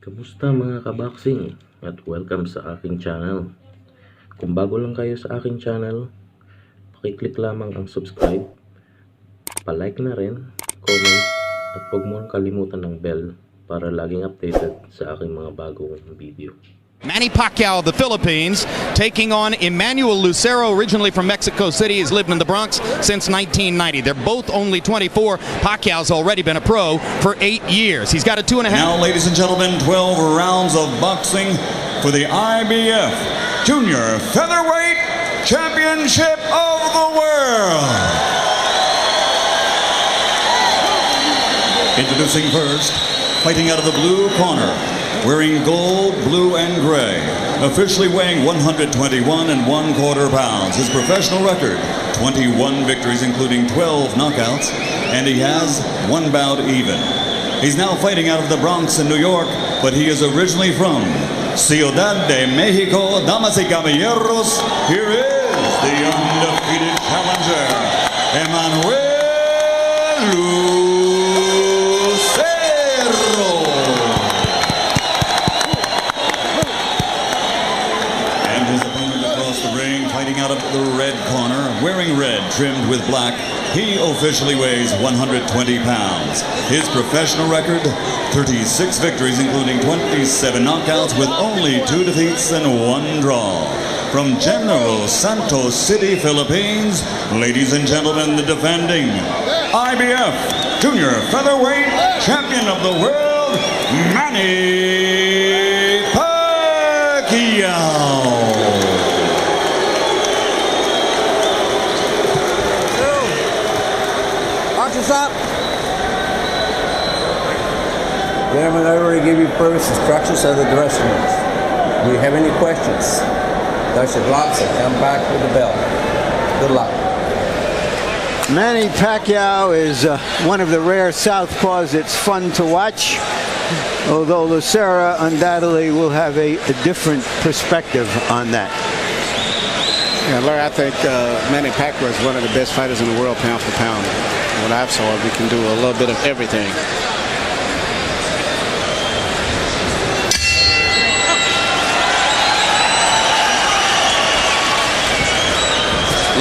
Kamusta mga kaboxing at welcome sa aking channel. Kung bago lang kayo sa aking channel, pakiclick lamang ang subscribe, palike na rin, comment at huwag mo kalimutan ng bell para laging updated sa aking mga bagong video. Manny Pacquiao of the Philippines taking on Emmanuel Lucero, originally from Mexico City. He's lived in the Bronx since 1990. They're both only 24. Pacquiao's already been a pro for 8 years. He's got a 2.5. Now, ladies and gentlemen, 12 rounds of boxing for the IBF Junior Featherweight Championship of the World. Introducing first, fighting out of the blue corner, wearing gold, blue, and gray, officially weighing 121 1/4 pounds. His professional record, 21 victories, including 12 knockouts, and he has 1 bout even. He's now fighting out of the Bronx in New York, but he is originally from Ciudad de Mexico. Damas y caballeros, here is the undefeated challenger, Emmanuel Lucero. Out of the red corner, wearing red trimmed with black, he officially weighs 120 pounds. His professional record, 36 victories, including 27 knockouts, with only 2 defeats and 1 draw. From General Santos City, Philippines, ladies and gentlemen, the defending IBF Junior Featherweight Champion of the World, Manny Pacquiao. Up. Gentlemen, I already gave you previous instructions of the dressing rooms. Do you have any questions? There's your lots and come back with the bell. Good luck. Manny Pacquiao is one of the rare southpaws that's fun to watch, although Lucero undoubtedly will have a different perspective on that. Yeah, Larry, I think Manny Pacquiao is one of the best fighters in the world, pound for pound. What I've saw, we can do a little bit of everything.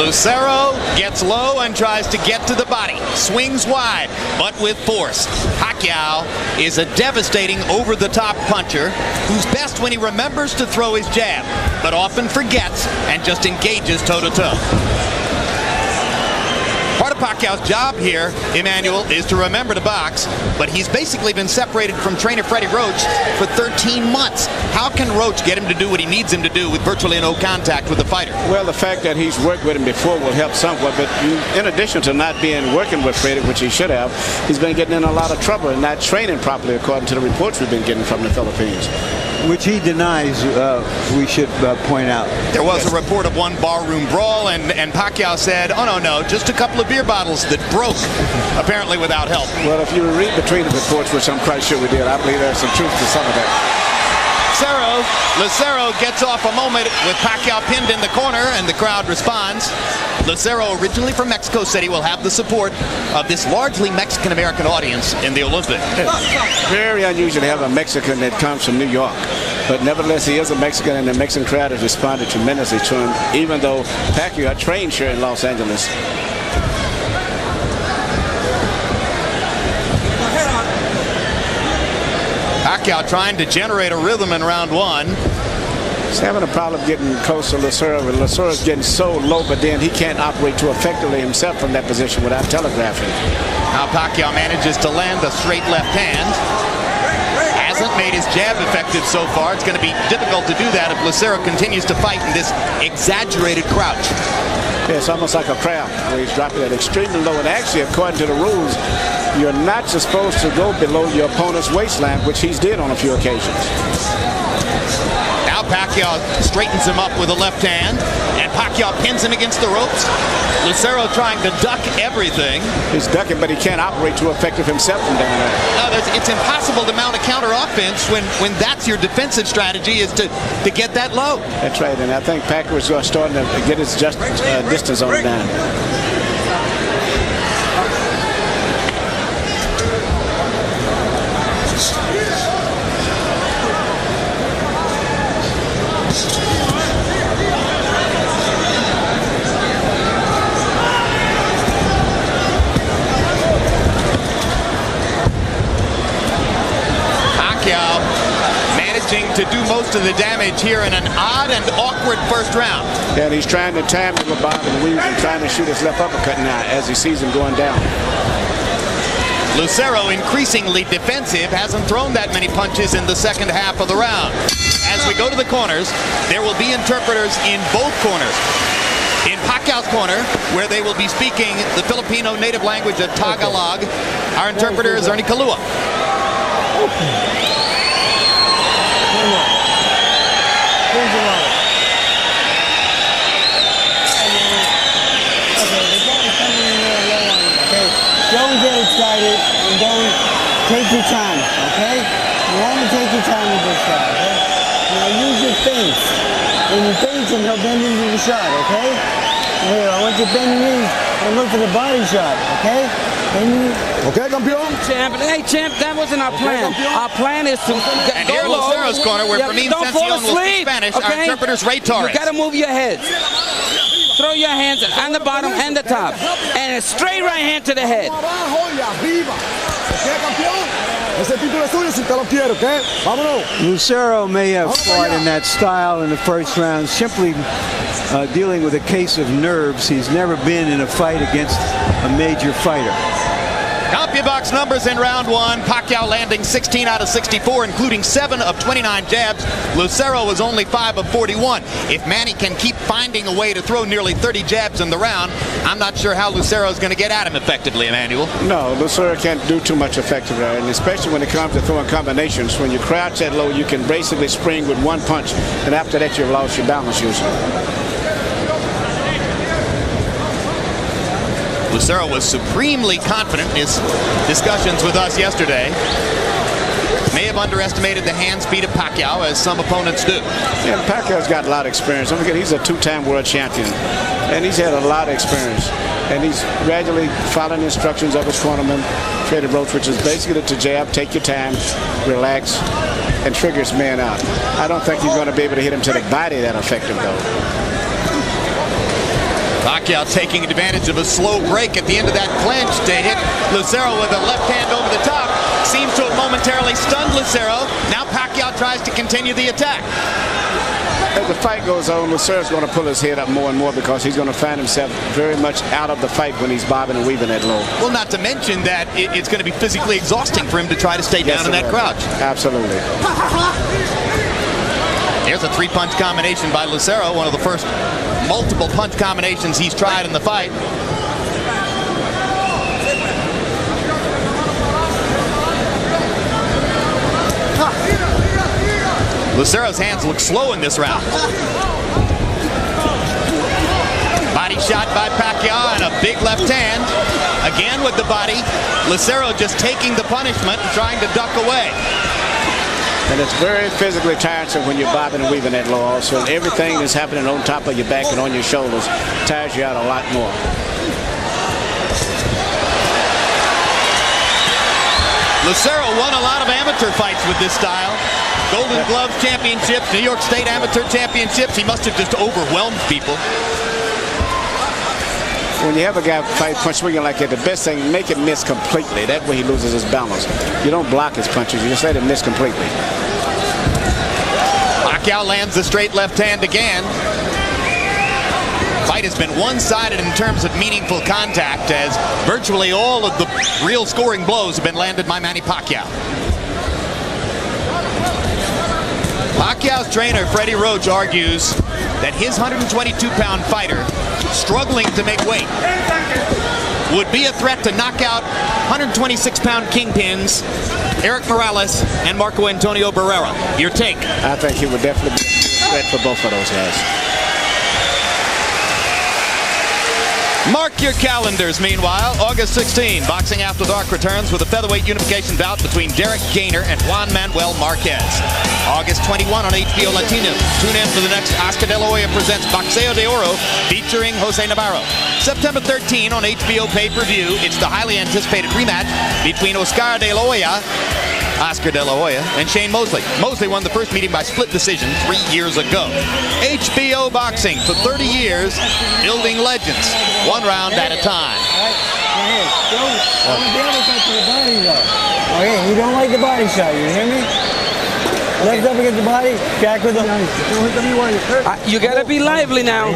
Lucero gets low and tries to get to the body. Swings wide, but with force. Pacquiao is a devastating over-the-top puncher who's best when he remembers to throw his jab, but often forgets and just engages toe-to-toe. Part of Pacquiao's job here, Emmanuel, is to remember to box, but he's basically been separated from trainer Freddie Roach for 13 months. How can Roach get him to do what he needs him to do with virtually no contact with the fighter? Well, the fact that he's worked with him before will help somewhat, but in addition to not working with Freddie, which he should have, he's been getting in a lot of trouble and not training properly, according to the reports we've been getting from the Philippines. Which he denies, we should point out. There was a report of one barroom brawl, and Pacquiao said, oh, no, just a couple of beer bottles that broke, apparently without help. Well, if you read between the reports, which I'm quite sure we did, I believe there's some truth to some of that. Lucero gets off a moment with Pacquiao pinned in the corner, and the crowd responds. Lucero, originally from Mexico City, will have the support of this largely Mexican-American audience in the Olympics. It's very unusual to have a Mexican that comes from New York. But nevertheless, he is a Mexican, and the Mexican crowd has responded tremendously to him, even though Pacquiao trained here in Los Angeles. Pacquiao trying to generate a rhythm in round 1. He's having a problem getting close to Lucero. Lucero's getting so low, but then he can't operate too effectively himself from that position without telegraphing. Now Pacquiao manages to land a straight left hand. Hasn't made his jab effective so far. It's going to be difficult to do that if Lucero continues to fight in this exaggerated crouch. Yeah, it's almost like a crab where he's dropping it extremely low. And actually, according to the rules, you're not supposed to go below your opponent's waistline, which he's did on a few occasions. Now Pacquiao straightens him up with a left hand, and Pacquiao pins him against the ropes. Lucero trying to duck everything. He's ducking, but he can't operate too effective himself from down there. No, it's impossible to mount a counter offense when that's your defensive strategy, is to get that low. That's right, and I think Pacquiao is starting to get his distance on it down. Pacquiao managing to do most of the damage here in an odd and awkward first round. Yeah, and he's trying to time the bob and weave and trying to shoot his left uppercut now as he sees him going down. Lucero, increasingly defensive, hasn't thrown that many punches in the second half of the round. As we go to the corners, there will be interpreters in both corners. In Pacquiao's corner, where they will be speaking the Filipino native language of Tagalog, our interpreter is Ernie Kalua. Don't get excited and don't take your time, okay? You want to take your time with this shot, okay? Now use your feints. When you feint him, he'll bend into the shot, okay? Here, I want you to bend your knees and look for the body shot, okay? Bend your knees. Okay, campeón. Champ, hey, champ, that wasn't our plan. Our plan is to And here Lucero's corner, where Fermin don't fall Sencion will speak asleep, Spanish, our okay? interpreter's Ray Torres. You gotta move your heads. Throw your hands on the bottom and the top. And a straight right hand to the head. Abajo y arriba. Okay, campeón. Ese título es suyo si usted lo quiere, okay? Vámonos. Lucero may have fought in that style in the first round, simply dealing with a case of nerves. He's never been in a fight against a major fighter. CompuBox numbers in round one. Pacquiao landing 16 out of 64, including 7 of 29 jabs. Lucero was only 5 of 41. If Manny can keep finding a way to throw nearly 30 jabs in the round, I'm not sure how Lucero is going to get at him effectively, Emmanuel. No, Lucero can't do too much effectively, and especially when it comes to throwing combinations. When you crouch that low, you can basically spring with one punch, and after that, you've lost your balance usually. Lucero was supremely confident in his discussions with us yesterday. May have underestimated the hand speed of Pacquiao, as some opponents do. Yeah, Pacquiao's got a lot of experience. Don't forget, he's a 2-time world champion, and he's had a lot of experience. And he's gradually following the instructions of his cornerman, Freddie Roach, which is basically to jab, take your time, relax, and trigger his man out. I don't think he's going to be able to hit him to the body that effective, though. Pacquiao taking advantage of a slow break at the end of that clinch to hit Lucero with a left hand over the top. Seems to have momentarily stunned Lucero. Now Pacquiao tries to continue the attack. As the fight goes on, Lucero's going to pull his head up more and more because he's going to find himself very much out of the fight when he's bobbing and weaving that low. Well, not to mention that it's going to be physically exhausting for him to try to stay down in that crouch. Absolutely. There's a 3-punch combination by Lucero, one of the first multiple punch combinations he's tried in the fight. Lucero's hands look slow in this round. Body shot by Pacquiao and a big left hand. Again with the body. Lucero just taking the punishment and trying to duck away. And it's very physically tiresome when you're bobbing and weaving that low also. Everything that's happening on top of your back and on your shoulders tires you out a lot more. Lucero won a lot of amateur fights with this style. Golden Gloves championships, New York State amateur championships. He must have just overwhelmed people. When you have a guy fight punch swinging like that, the best thing, make it miss completely. That way he loses his balance. You don't block his punches, you just let him miss completely. Pacquiao lands the straight left hand again. Fight has been one-sided in terms of meaningful contact, as virtually all of the real scoring blows have been landed by Manny Pacquiao. Pacquiao's trainer, Freddie Roach, argues that his 122-pound fighter, struggling to make weight, would be a threat to knock out 126-pound kingpins Eric Morales and Marco Antonio Barrera. Your take? I think he would definitely be a threat for both of those guys. Mark your calendars, meanwhile. August 16, Boxing After Dark returns with a featherweight unification bout between Derek Gainer and Juan Manuel Marquez. August 21 on HBO Latino. Tune in for the next Oscar De La Hoya presents Boxeo de Oro featuring Jose Navarro. September 13 on HBO pay-per-view, it's the highly anticipated rematch between Oscar De La Hoya and Shane Mosley. Mosley won the first meeting by split decision 3 years ago. HBO Boxing for 30 years, building legends, one round at a time. Okay, you don't like the body shot, you hear me? Legs up against the body, back with the... You gotta be lively now.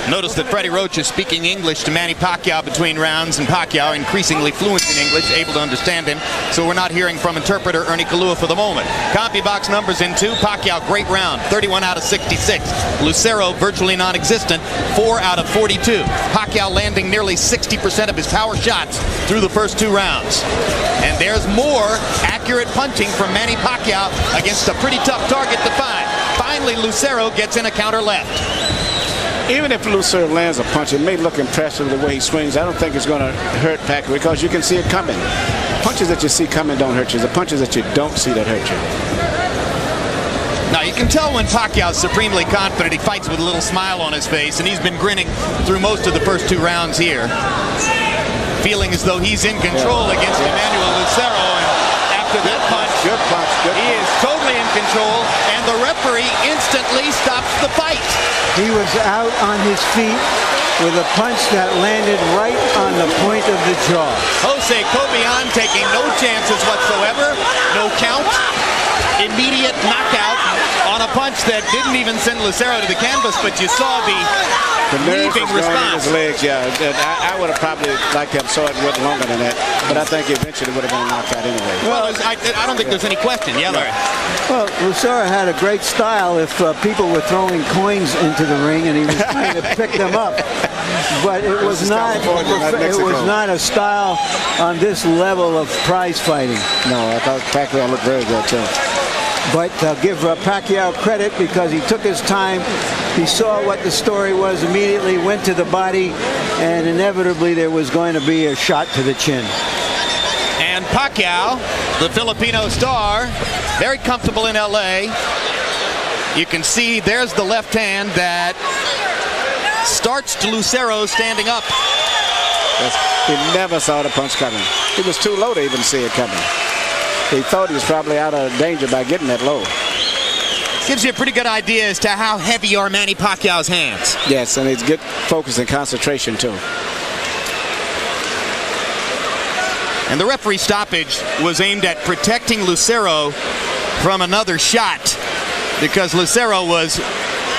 Notice that Freddie Roach is speaking English to Manny Pacquiao between rounds, and Pacquiao increasingly fluent in English, able to understand him, so we're not hearing from interpreter Ernie Kalua for the moment. CompuBox numbers in 2. Pacquiao, great round, 31 out of 66. Lucero, virtually non-existent, 4 out of 42. Pacquiao landing nearly 60% of his power shots through the first 2 rounds. And there's more accurate punching from Manny Pacquiao against a pretty tough target to find. Finally, Lucero gets in a counter left. Even if Lucero lands a punch, it may look impressive the way he swings. I don't think it's going to hurt Pacquiao because you can see it coming. Punches that you see coming don't hurt you. The punches that you don't see that hurt you. Now, you can tell when Pacquiao's supremely confident. He fights with a little smile on his face, and he's been grinning through most of the first 2 rounds here, feeling as though he's in control against Emmanuel Lucero. And after that punch, good punch. He is totally in control, and the referee instantly stops the fight. He was out on his feet with a punch that landed right on the point of the jaw. Jose Cobian taking no chances whatsoever. No count. Immediate knockout on a punch that didn't even send Lucero to the canvas, but you saw the leaping response. His legs, yeah. I would have probably liked to have saw it a little longer than that, but I think eventually it would have been a knockout anyway. Well, I don't think there's any question. Yeah, Larry. Well, Lucero had a great style if people were throwing coins into the ring and he was trying to pick them up. But it was not a style on this level of prize fighting. No, I thought Pacquiao looked very good too. But I'll give Pacquiao credit because he took his time. He saw what the story was, immediately went to the body, and inevitably there was going to be a shot to the chin. And Pacquiao, the Filipino star, very comfortable in LA. You can see there's the left hand that starts to Lucero standing up. He never saw the punch coming. He was too low to even see it coming. He thought he was probably out of danger by getting that low. Gives you a pretty good idea as to how heavy are Manny Pacquiao's hands. Yes, and it's good focus and concentration too. And the referee stoppage was aimed at protecting Lucero from another shot, because Lucero was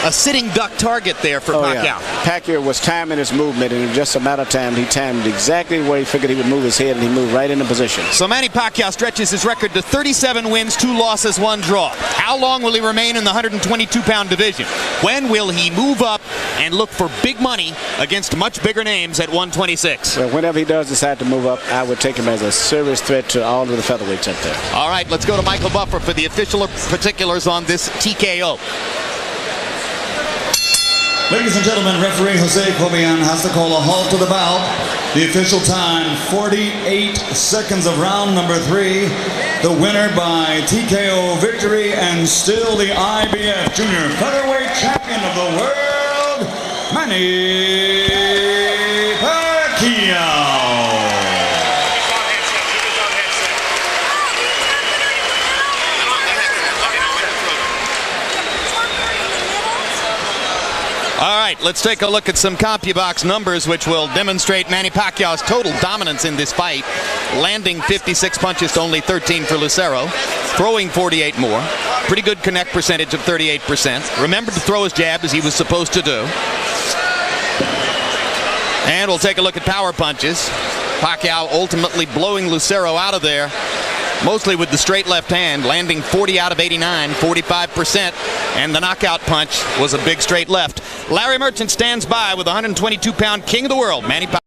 a sitting duck target there for Pacquiao. Yeah. Pacquiao was timing his movement, and in just a matter of time, he timed exactly where he figured he would move his head, and he moved right into position. So Manny Pacquiao stretches his record to 37 wins, 2 losses, 1 draw. How long will he remain in the 122-pound division? When will he move up and look for big money against much bigger names at 126? Well, whenever he does decide to move up, I would take him as a serious threat to all of the featherweights up there. All right, let's go to Michael Buffer for the official particulars on this TKO. Ladies and gentlemen, referee Jose Cobian has to call a halt to the bout. The official time, 48 seconds of round number 3. The winner by TKO victory and still the IBF Junior Featherweight Champion of the world, Manny Pacquiao. All right, let's take a look at some CompuBox numbers which will demonstrate Manny Pacquiao's total dominance in this fight. Landing 56 punches to only 13 for Lucero. Throwing 48 more. Pretty good connect percentage of 38%. Remembered to throw his jab as he was supposed to do. And we'll take a look at power punches. Pacquiao ultimately blowing Lucero out of there, mostly with the straight left hand, landing 40 out of 89, 45%, and the knockout punch was a big straight left. Larry Merchant stands by with 122-pound king of the world, Manny Pacquiao.